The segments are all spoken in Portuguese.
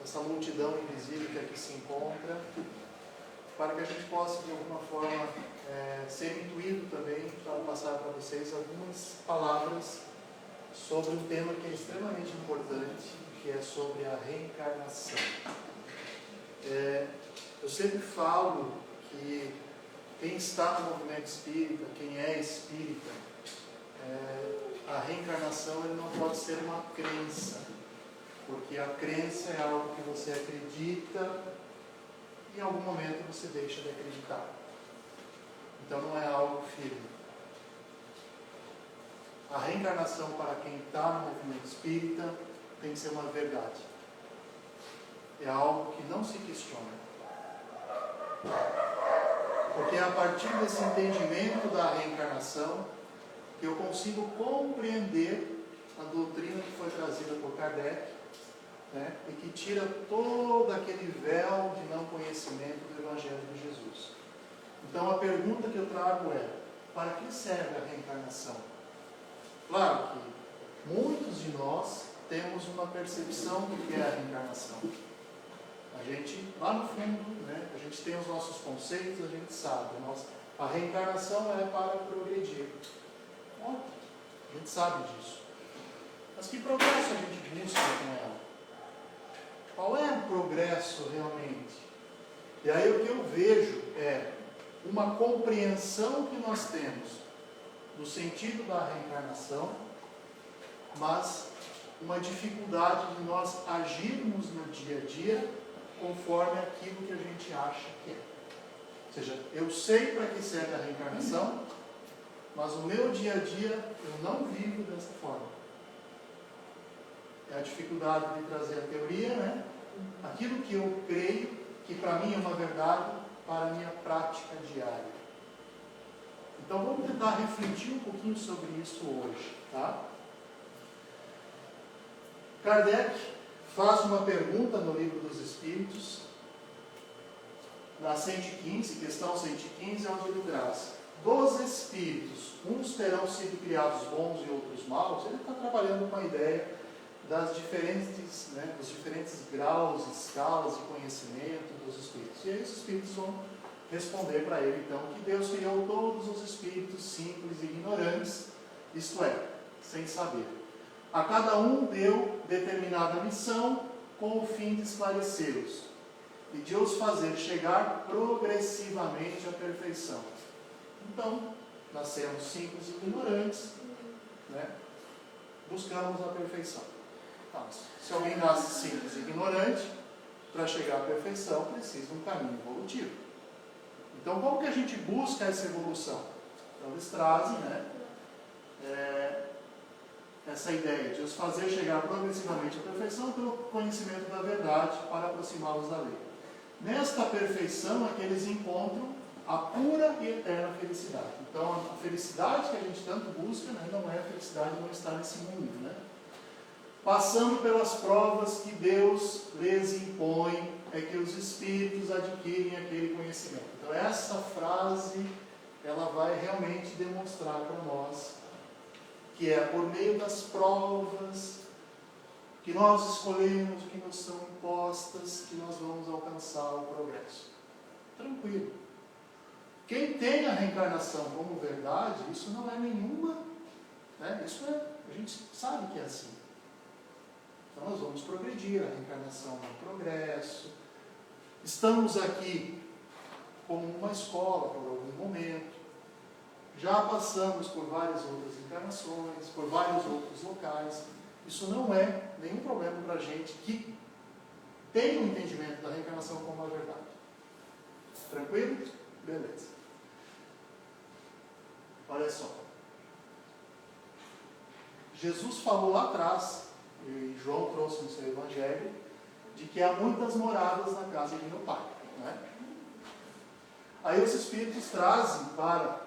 essa multidão invisível que aqui se encontra, para que a gente possa, de alguma forma, ser intuído também para passar para vocês algumas palavras sobre um tema que é extremamente importante, que é sobre a reencarnação. Eu sempre falo que quem está no movimento espírita, quem é espírita, a reencarnação ele não pode ser uma crença, porque a crença é algo que você acredita e em algum momento você deixa de acreditar. Então não é algo firme. A reencarnação para quem está no movimento espírita tem que ser uma verdade. É algo que não se questiona. Porque é a partir desse entendimento da reencarnação que eu consigo compreender a doutrina que foi trazida por Kardec, né, e que tira todo aquele véu de não conhecimento do Evangelho de Jesus. Então a pergunta que eu trago é: para que serve a reencarnação? Claro que muitos de nós temos uma percepção do que é a reencarnação. A gente, lá no fundo, né, a gente tem os nossos conceitos, a gente sabe. A reencarnação é para progredir. Óbvio, a gente sabe disso. Mas que progresso a gente busca com ela? Qual é o progresso realmente? E aí o que eu vejo é uma compreensão que nós temos do sentido da reencarnação, mas uma dificuldade de nós agirmos no dia a dia conforme aquilo que a gente acha que é. Ou seja, eu sei para que serve a reencarnação, mas o meu dia a dia eu não vivo dessa forma. É a dificuldade de trazer a teoria, né? Aquilo que eu creio, que para mim é uma verdade, para a minha prática diária. Então vamos tentar refletir um pouquinho sobre isso hoje, tá? Kardec faz uma pergunta no Livro dos Espíritos, na 115, questão 115, onde ele traz: dos espíritos, uns terão sido criados bons e outros maus. Ele está trabalhando com a ideia das diferentes, né, dos diferentes graus, escalas de conhecimento dos espíritos. E aí os espíritos vão responder para ele, então, que Deus criou todos os espíritos simples e ignorantes, isto é, sem saber. A cada um deu determinada missão com o fim de esclarecê-los e de os fazer chegar progressivamente à perfeição. Então, nascemos simples e ignorantes, né? Buscamos a perfeição. Então, se alguém nasce simples e ignorante, para chegar à perfeição precisa de um caminho evolutivo. Então, como que a gente busca essa evolução? Então, eles trazem, né, essa ideia de os fazer chegar progressivamente à perfeição pelo conhecimento da verdade para aproximá-los da lei. Nesta perfeição é que eles encontram a pura e eterna felicidade. Então, a felicidade que a gente tanto busca, né, não é a felicidade de não estar nesse mundo, né? Passando pelas provas que Deus lhes impõe, é que os espíritos adquirem aquele conhecimento. Então, essa frase, ela vai realmente demonstrar para nós que é por meio das provas que nós escolhemos, que nos são impostas, que nós vamos alcançar o progresso. Tranquilo. Quem tem a reencarnação como verdade, isso não é nenhuma, né? A gente sabe que é assim. Então nós vamos progredir, a reencarnação é um progresso. Estamos aqui como uma escola por algum momento. Já passamos por várias outras encarnações, por vários outros locais. Isso não é nenhum problema para a gente que tem o entendimento da reencarnação como uma verdade. Tranquilo? Beleza. Olha só. Jesus falou lá atrás, e João trouxe no seu Evangelho, de que há muitas moradas na casa de meu Pai. Não é? Aí os Espíritos trazem para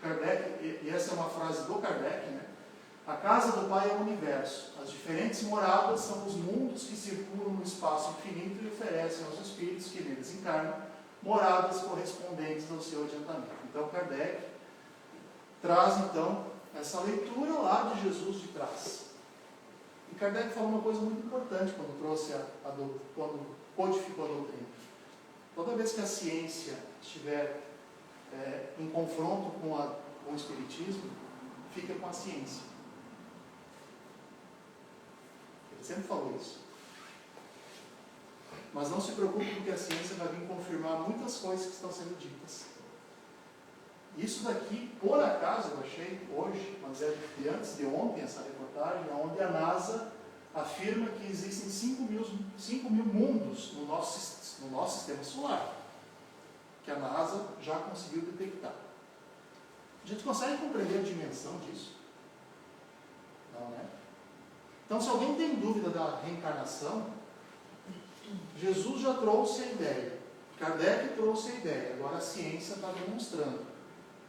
Kardec, e essa é uma frase do Kardec, né? A casa do Pai é o universo. As diferentes moradas são os mundos que circulam no espaço infinito e oferecem aos espíritos que neles encarnam moradas correspondentes ao seu adiantamento. Então Kardec traz então essa leitura lá de Jesus de trás. E Kardec falou uma coisa muito importante quando codificou a doutrina. Toda vez que a ciência estiver em confronto com o Espiritismo, fica com a ciência. Ele sempre falou isso. Mas não se preocupe, porque a ciência vai vir confirmar muitas coisas que estão sendo ditas. Isso daqui, por acaso, eu achei hoje, mas é de antes de ontem essa reportagem, onde a NASA afirma que existem 5 mil mundos no nosso sistema solar, que a NASA já conseguiu detectar. A gente consegue compreender a dimensão disso? Não, né? Então, se alguém tem dúvida da reencarnação, Jesus já trouxe a ideia, Kardec trouxe a ideia, agora a ciência está demonstrando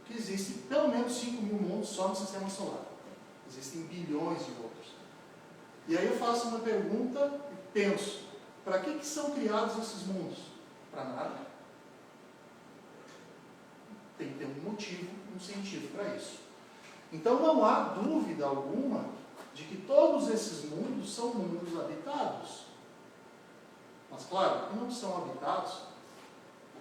que existem pelo menos 5 mil mundos só no sistema solar. Existem bilhões de outros. E aí eu faço uma pergunta e penso, para que são criados esses mundos? Para nada. Tem que ter um motivo, um sentido para isso. Então não há dúvida alguma de que todos esses mundos são mundos habitados. Mas claro, não são habitados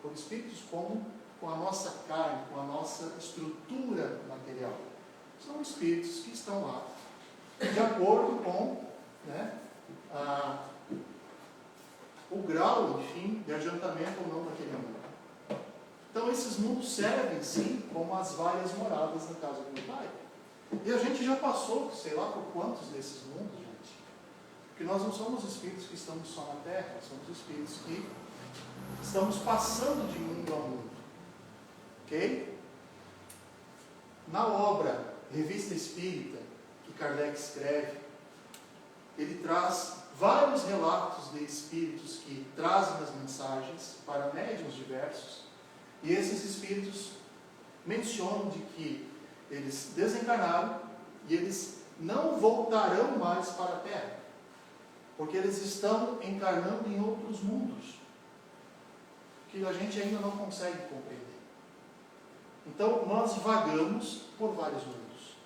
por espíritos como com a nossa carne, com a nossa estrutura material. São espíritos que estão lá, de acordo com, né, o grau, enfim, de adiantamento ou não daquele mundo. Então esses mundos servem, sim, como as várias moradas na casa do meu pai. E a gente já passou, sei lá por quantos desses mundos, gente. Porque nós não somos espíritos que estamos só na Terra, somos espíritos que estamos passando de mundo a mundo. Ok? Na obra Revista Espírita, que Kardec escreve, ele traz vários relatos de espíritos que trazem as mensagens para médiuns diversos, e esses espíritos mencionam de que eles desencarnaram e eles não voltarão mais para a Terra, porque eles estão encarnando em outros mundos, que a gente ainda não consegue compreender. Então, nós vagamos por vários mundos.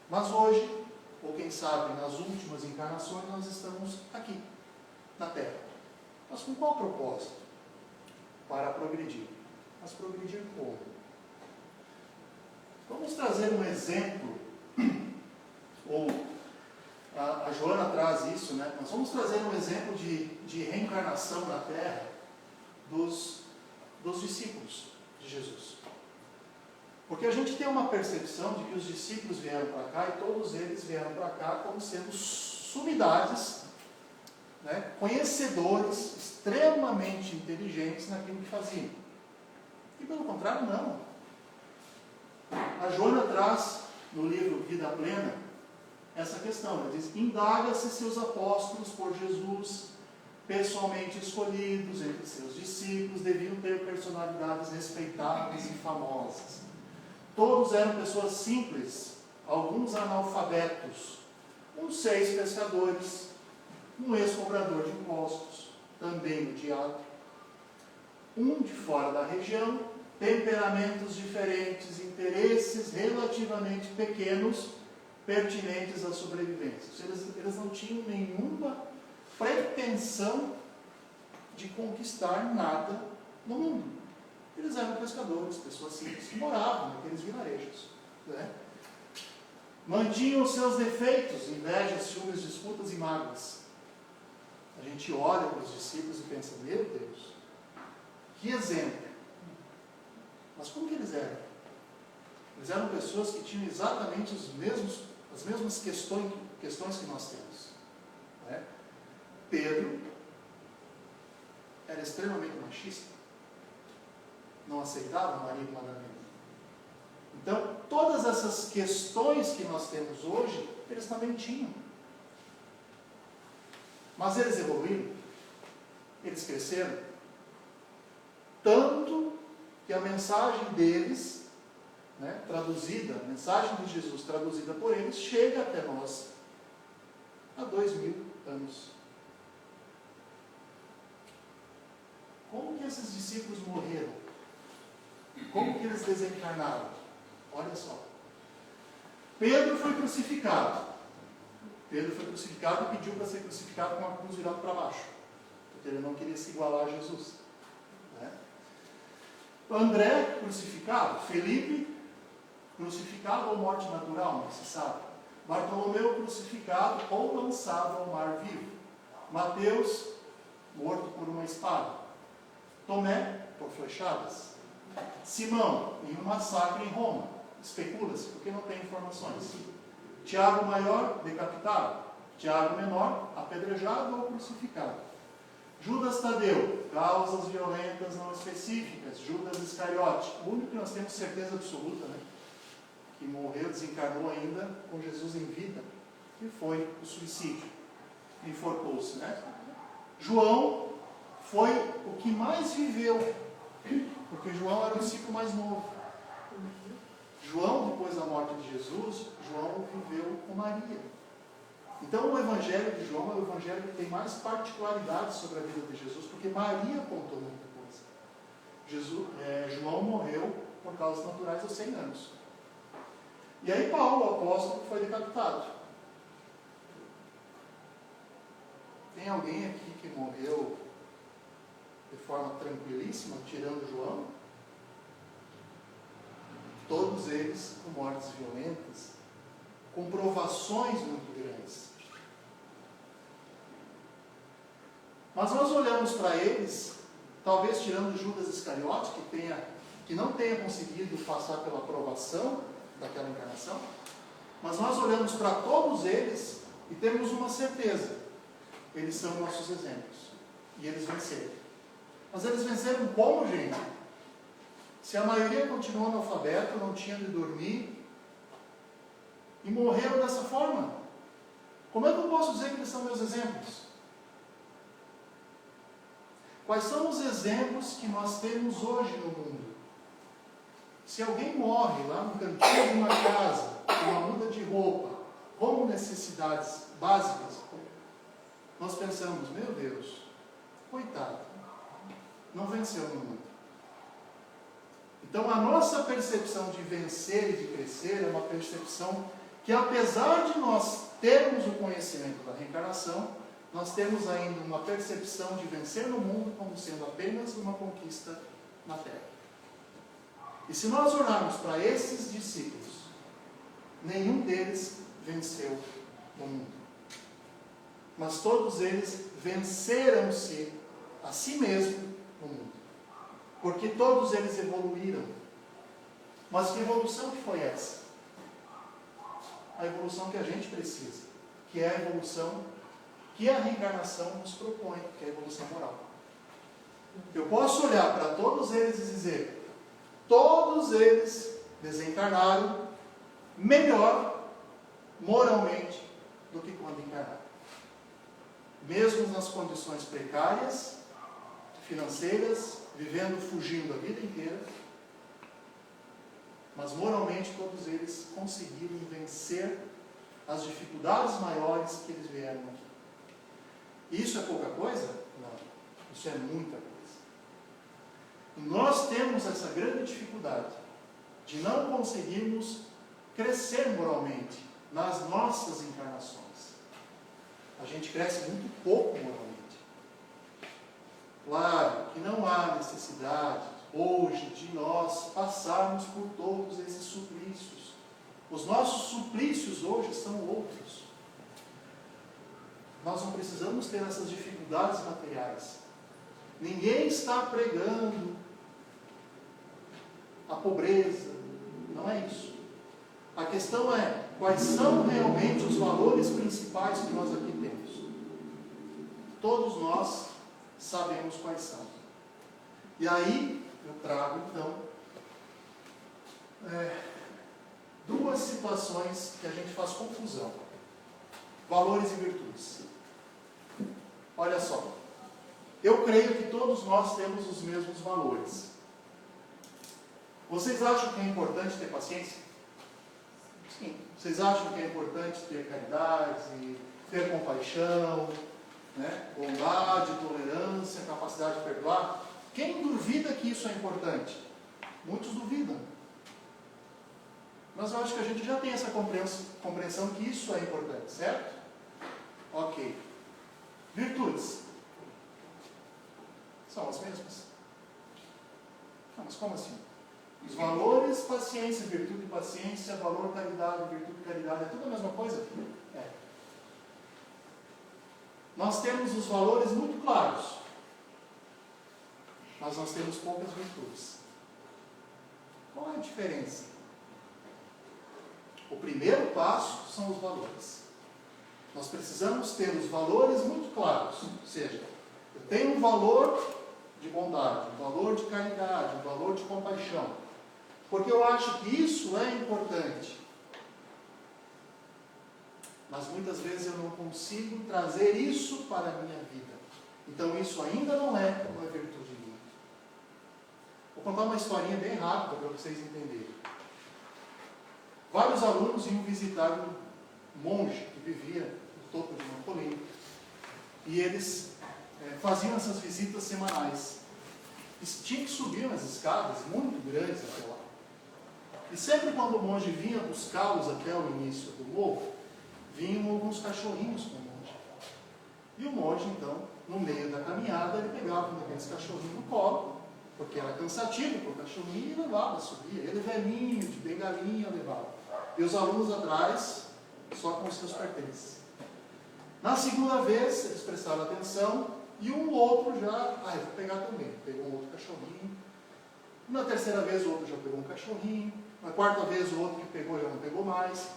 Mas hoje, ou quem sabe nas últimas encarnações, nós estamos aqui, na Terra. Mas com qual propósito? Para progredir. Mas progredir como? Vamos trazer um exemplo, ou a Joana traz isso, né? Nós vamos trazer um exemplo de reencarnação na Terra dos discípulos de Jesus. Porque a gente tem uma percepção de que os discípulos vieram para cá e todos eles vieram para cá como sendo sumidades, né, conhecedores, extremamente inteligentes naquilo que faziam. E pelo contrário, não. A Joana traz no livro Vida Plena essa questão. Ela diz: indaga-se se os apóstolos por Jesus, pessoalmente escolhidos entre seus discípulos, deviam ter personalidades respeitáveis e famosas. Todos eram pessoas simples, alguns analfabetos, uns 6 pescadores, um ex-cobrador de impostos, também no teatro, um de fora da região, temperamentos diferentes, interesses relativamente pequenos, pertinentes à sobrevivência. Eles não tinham nenhuma pretensão de conquistar nada no mundo. Eles eram pescadores, pessoas simples, que moravam naqueles vilarejos, né? Mantinham os seus defeitos, invejas, ciúmes, disputas e mágoas. A gente olha para os discípulos e pensa: meu Deus, que exemplo! Mas como que eles eram? Eles eram pessoas que tinham exatamente as mesmas questões que nós temos, né? Pedro era extremamente machista, não aceitava Maria Madalena. Então, todas essas questões que nós temos hoje, eles também tinham. Mas eles evoluíram, eles cresceram, tanto que a mensagem deles, né, traduzida, a mensagem de Jesus traduzida por eles, chega até nós há 2000 anos. Como que esses discípulos morreram? Como que eles desencarnaram? Olha só. Pedro foi crucificado. Pedro foi crucificado e pediu para ser crucificado com a cruz virada para baixo, porque ele não queria se igualar a Jesus. Né? André, crucificado. Felipe, crucificado ou morte natural, não se sabe. Bartolomeu, crucificado ou lançado ao mar vivo. Mateus, morto por uma espada. Tomé, por flechadas. Simão, em um massacre em Roma. Especula-se, porque não tem informações. Tiago maior, decapitado. Tiago menor, apedrejado ou crucificado. Judas Tadeu, causas violentas não específicas. Judas Iscariote, o único que nós temos certeza absoluta, né? Que morreu, desencarnou ainda com Jesus em vida, que foi o suicídio. Enforcou-se, né? João foi o que mais viveu, porque João era o discípulo mais novo. João, depois da morte de Jesus, João viveu com Maria. Então o Evangelho de João é o Evangelho que tem mais particularidades sobre a vida de Jesus, porque Maria contou muita coisa. João morreu por causas naturais aos 100 anos. E aí Paulo, o apóstolo, foi decapitado. Tem alguém aqui que morreu de forma tranquilíssima, tirando João? Todos eles com mortes violentas, com provações muito grandes. Mas nós olhamos para eles, talvez tirando Judas Iscariote, que não tenha conseguido passar pela provação daquela encarnação, mas nós olhamos para todos eles e temos uma certeza: eles são nossos exemplos. E eles venceram. Mas eles venceram como, gente? Se a maioria continuou analfabeto, não tinha de dormir, e morreram dessa forma, como é que eu posso dizer que eles são meus exemplos? Quais são os exemplos que nós temos hoje no mundo? Se alguém morre lá no cantinho de uma casa, com uma muda de roupa, como necessidades básicas, nós pensamos, meu Deus, coitado, não venceu no mundo. Então a nossa percepção de vencer e de crescer é uma percepção que, apesar de nós termos o conhecimento da reencarnação, nós temos ainda uma percepção de vencer no mundo como sendo apenas uma conquista na Terra. E se nós olharmos para esses discípulos, nenhum deles venceu no mundo. Mas todos eles venceram-se a si mesmo no mundo. Porque todos eles evoluíram. Mas que evolução que foi essa? A evolução que a gente precisa, que é a evolução que a reencarnação nos propõe, que é a evolução moral. Eu posso olhar para todos eles e dizer, todos eles desencarnaram melhor moralmente do que quando encarnaram. Mesmo nas condições precárias, financeiras, vivendo, fugindo a vida inteira, mas moralmente todos eles conseguiram vencer as dificuldades maiores que eles vieram aqui. Isso é pouca coisa? Não. Isso é muita coisa. E nós temos essa grande dificuldade de não conseguirmos crescer moralmente nas nossas encarnações. A gente cresce muito pouco moralmente. Claro que não há necessidade hoje de nós passarmos por todos esses suplícios. Os nossos suplícios hoje são outros. Nós não precisamos ter essas dificuldades materiais. Ninguém está pregando a pobreza. Não é isso. A questão é, quais são realmente os valores principais que nós aqui temos? Todos nós sabemos quais são. E aí, eu trago então duas situações que a gente faz confusão. Valores e virtudes. Olha só. Eu creio que todos nós temos os mesmos valores. Vocês acham que é importante ter paciência? Sim. Vocês acham que é importante ter caridade, ter compaixão, né? Bondade, tolerância, capacidade de perdoar? Quem duvida que isso é importante? Muitos duvidam. Mas eu acho que a gente já tem essa compreensão que isso é importante, certo? Ok. Virtudes. São as mesmas. Não, mas como assim? Os valores, paciência, virtude e paciência, valor, caridade, virtude e caridade, é tudo a mesma coisa? É. Nós temos os valores muito claros, mas nós temos poucas virtudes. Qual é a diferença? O primeiro passo são os valores. Nós precisamos ter os valores muito claros. Ou seja, eu tenho um valor de bondade, um valor de caridade, um valor de compaixão. Porque eu acho que isso é importante. Mas muitas vezes eu não consigo trazer isso para a minha vida. Então isso ainda não é uma virtude minha. Vou contar uma historinha bem rápida para vocês entenderem. Vários alunos iam visitar um monge que vivia no topo de uma colina. E eles faziam essas visitas semanais. E tinha que subir umas escadas muito grandes até lá. E sempre quando o monge vinha buscá-los até o início do morro, vinham alguns cachorrinhos com o monge. E o monge, então, no meio da caminhada, ele pegava um daqueles cachorrinhos no colo, porque era cansativo para o cachorrinho, e levava, subia. Ele velhinho, de bengalinha, levava. E os alunos atrás, só com os seus pertences. Na segunda vez, eles prestaram atenção, e um outro já, eu vou pegar também. Pegou um outro cachorrinho. Na terceira vez, o outro já pegou um cachorrinho. Na quarta vez, o outro que pegou já não pegou mais.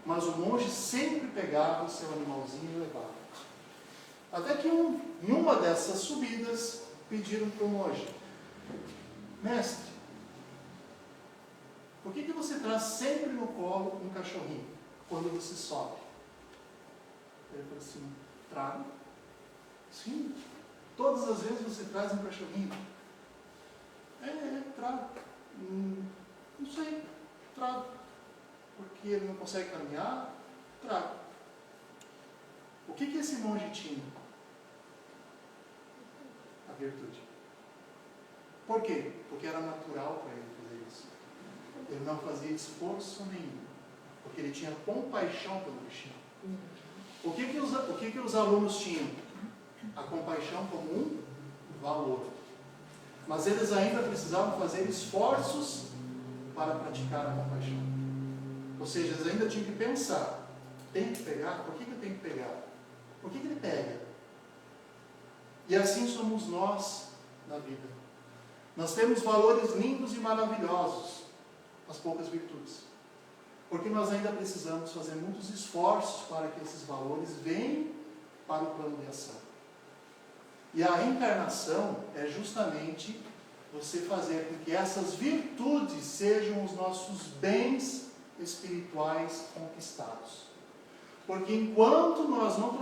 Mas o monge sempre pegava o seu animalzinho e levava. Até que em uma dessas subidas, pediram para o monge: mestre, por que você traz sempre no colo um cachorrinho quando você sobe? Ele falou assim: trago. Sim, todas as vezes você traz um cachorrinho. Trago. Não sei, trago. Porque ele não consegue caminhar, trago. O que esse monge tinha? A virtude. Por quê? Porque era natural para ele fazer isso. Ele não fazia esforço nenhum. Porque ele tinha compaixão pelo bichinho. O que os alunos tinham? A compaixão como um valor. Mas eles ainda precisavam fazer esforços para praticar a compaixão. Ou seja, eles ainda tinham que pensar: tem que pegar? Por que eu tenho que pegar? Por que ele pega? E assim somos nós na vida. Nós temos valores lindos e maravilhosos, mas poucas virtudes. Porque nós ainda precisamos fazer muitos esforços para que esses valores venham para o plano de ação. E a reencarnação é justamente você fazer com que essas virtudes sejam os nossos bens espirituais conquistados. Porque enquanto nós não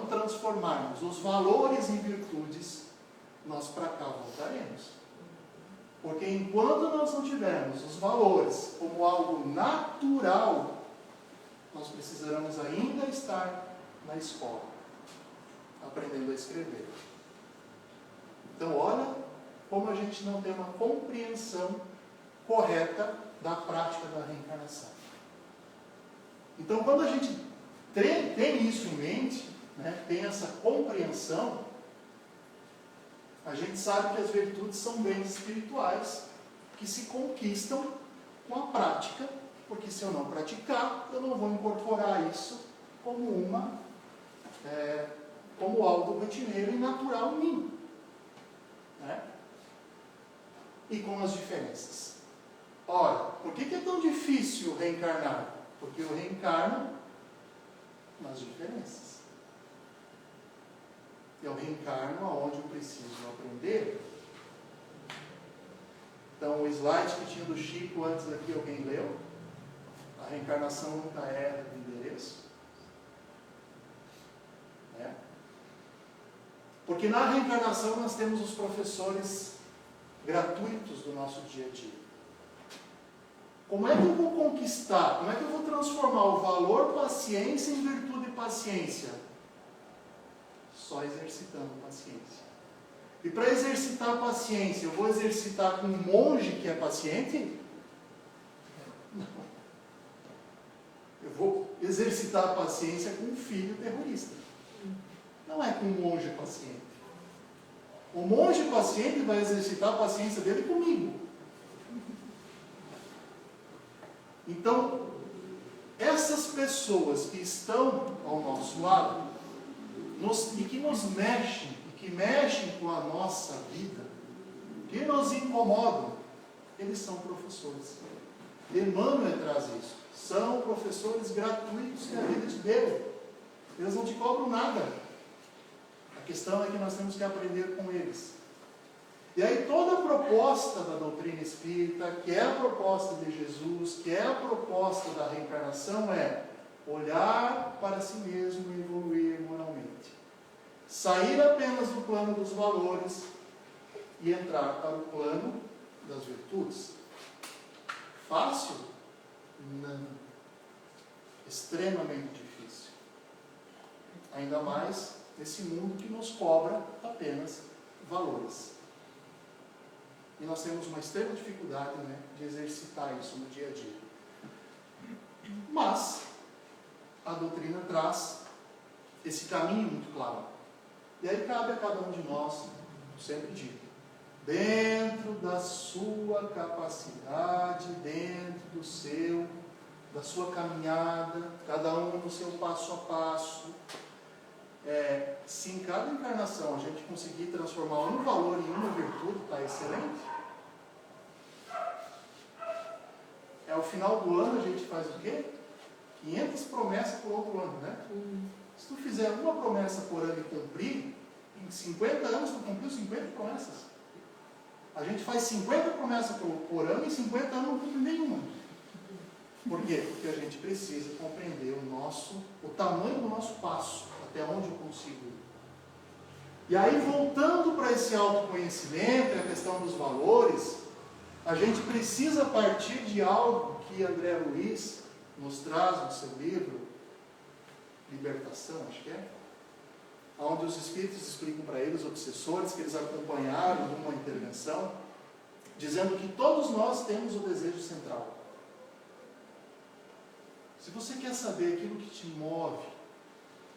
transformarmos os valores em virtudes, nós para cá voltaremos. Porque enquanto nós não tivermos os valores como algo natural, nós precisaremos ainda estar na escola, aprendendo a escrever. Então, olha como a gente não tem uma compreensão correta da prática da reencarnação. Então, quando a gente tem isso em mente, tem essa compreensão, a gente sabe que as virtudes são bens espirituais que se conquistam com a prática, porque se eu não praticar, eu não vou incorporar isso como algo rotineiro e natural em mim. E com as diferenças. Ora, por que é tão difícil reencarnar? Porque eu reencarno nas diferenças. Eu reencarno aonde eu preciso aprender. Então, o slide que tinha do Chico antes aqui, alguém leu? A reencarnação nunca erra de endereço. Porque na reencarnação nós temos os professores gratuitos do nosso dia a dia. Como é que eu vou conquistar, como é que eu vou transformar o valor paciência em virtude paciência? Só exercitando paciência. E para exercitar a paciência, eu vou exercitar com um monge que é paciente? Não. Eu vou exercitar a paciência com um filho terrorista. Não é com um monge paciente. O monge paciente vai exercitar a paciência dele comigo. Então, essas pessoas que estão ao nosso lado e que nos mexem, e que mexem com a nossa vida, que nos incomodam, eles são professores. Emmanuel traz isso. São professores gratuitos que a vida te deu. Eles não te cobram nada. A questão é que nós temos que aprender com eles. E aí toda a proposta da doutrina espírita, que é a proposta de Jesus, que é a proposta da reencarnação, é olhar para si mesmo e evoluir moralmente. Sair apenas do plano dos valores e entrar para o plano das virtudes. Fácil? Não. Extremamente difícil. Ainda mais nesse mundo que nos cobra apenas valores. E nós temos uma extrema dificuldade, de exercitar isso no dia a dia. Mas a doutrina traz esse caminho muito claro. E aí cabe a cada um de nós, sempre digo, dentro da sua capacidade, dentro da sua caminhada, cada um no seu passo a passo. Se em cada encarnação a gente conseguir transformar um valor em uma virtude, está excelente. Ao final do ano a gente faz o quê? 500 promessas por outro ano, né? Se tu fizer uma promessa por ano e cumprir, em 50 anos tu cumpriu 50 promessas. A gente faz 50 promessas por ano e em 50 anos não cumpre nenhuma. Por quê? Porque a gente precisa compreender o tamanho do nosso passo, até onde eu consigo ir. E aí, voltando para esse autoconhecimento, a questão dos valores, a gente precisa partir de algo que André Luiz nos traz no seu livro, Libertação, acho que é, onde os espíritos explicam para eles, obsessores, que eles acompanharam numa intervenção, dizendo que todos nós temos o desejo central. Se você quer saber aquilo que te move,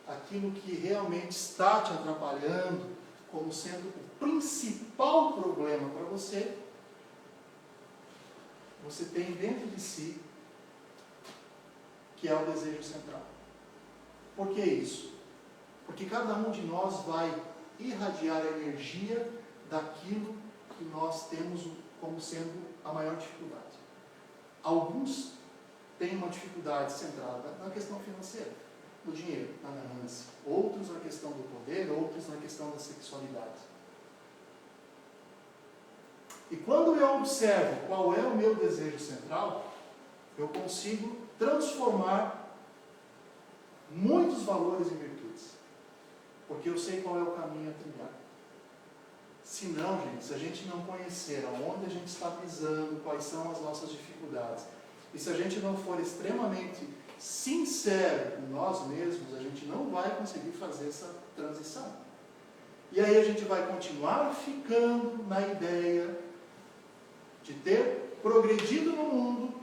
aquilo que realmente está te atrapalhando, como sendo o principal problema para você, você tem dentro de si, que é o desejo central. Por que isso? Porque cada um de nós vai irradiar a energia daquilo que nós temos como sendo a maior dificuldade. Alguns têm uma dificuldade centrada na questão financeira, no dinheiro, na ganância. Outros na questão do poder, outros na questão da sexualidade. E quando eu observo qual é o meu desejo central, eu consigo transformar muitos valores em virtudes. Porque eu sei qual é o caminho a trilhar. Se não, gente, se a gente não conhecer aonde a gente está pisando, quais são as nossas dificuldades, e se a gente não for extremamente sincero com nós mesmos, a gente não vai conseguir fazer essa transição. E aí a gente vai continuar ficando na ideia de ter progredido no mundo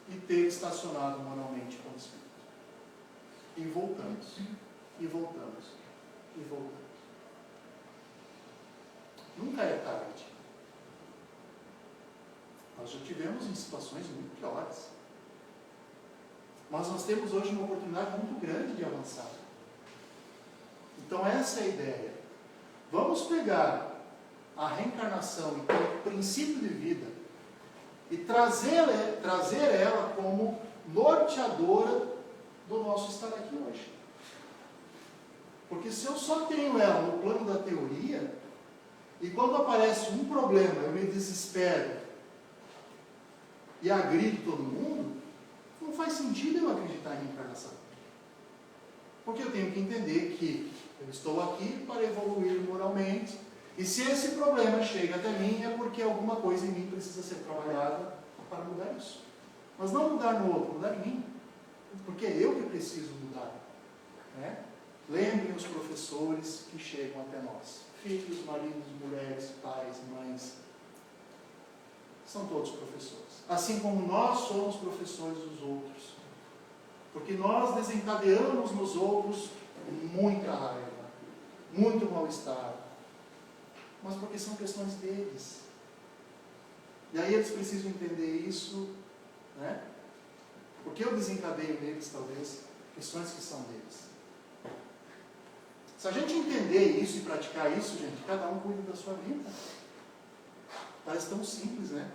e ter estacionado moralmente com o Espírito. E voltamos, e voltamos, e voltamos. Nunca é tarde. Nós já tivemos em situações muito piores. Mas nós temos hoje uma oportunidade muito grande de avançar. Então essa é a ideia. Vamos pegar a reencarnação como princípio de vida e trazer ela como norteadora do nosso estar aqui hoje. Porque se eu só tenho ela no plano da teoria, e quando aparece um problema eu me desespero e agrido todo mundo, não faz sentido eu acreditar em reencarnação. Porque eu tenho que entender que eu estou aqui para evoluir moralmente, e se esse problema chega até mim é porque alguma coisa em mim precisa ser trabalhada para mudar isso. Mas não mudar no outro, mudar em mim. Porque é eu que preciso mudar. Lembrem os professores que chegam até nós. Filhos, maridos, mulheres, pais, mães. São todos professores. Assim como nós somos professores dos outros. Porque nós desencadeamos nos outros muita raiva, muito mal-estar. Mas porque são questões deles. E aí eles precisam entender isso, né? Porque eu desencadeio neles, talvez, questões que são deles. Se a gente entender isso e praticar isso, gente, cada um cuida da sua vida. Parece tão simples, né?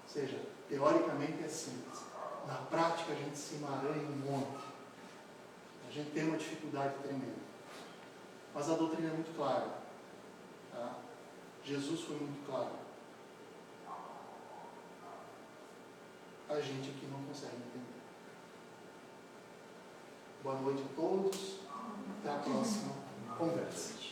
Ou seja, teoricamente é simples. Na prática a gente se emaranha um monte. A gente tem uma dificuldade tremenda. Mas a doutrina é muito clara. Tá? Jesus foi muito claro. A gente aqui não consegue entender. Boa noite a todos. Até a próxima conversa.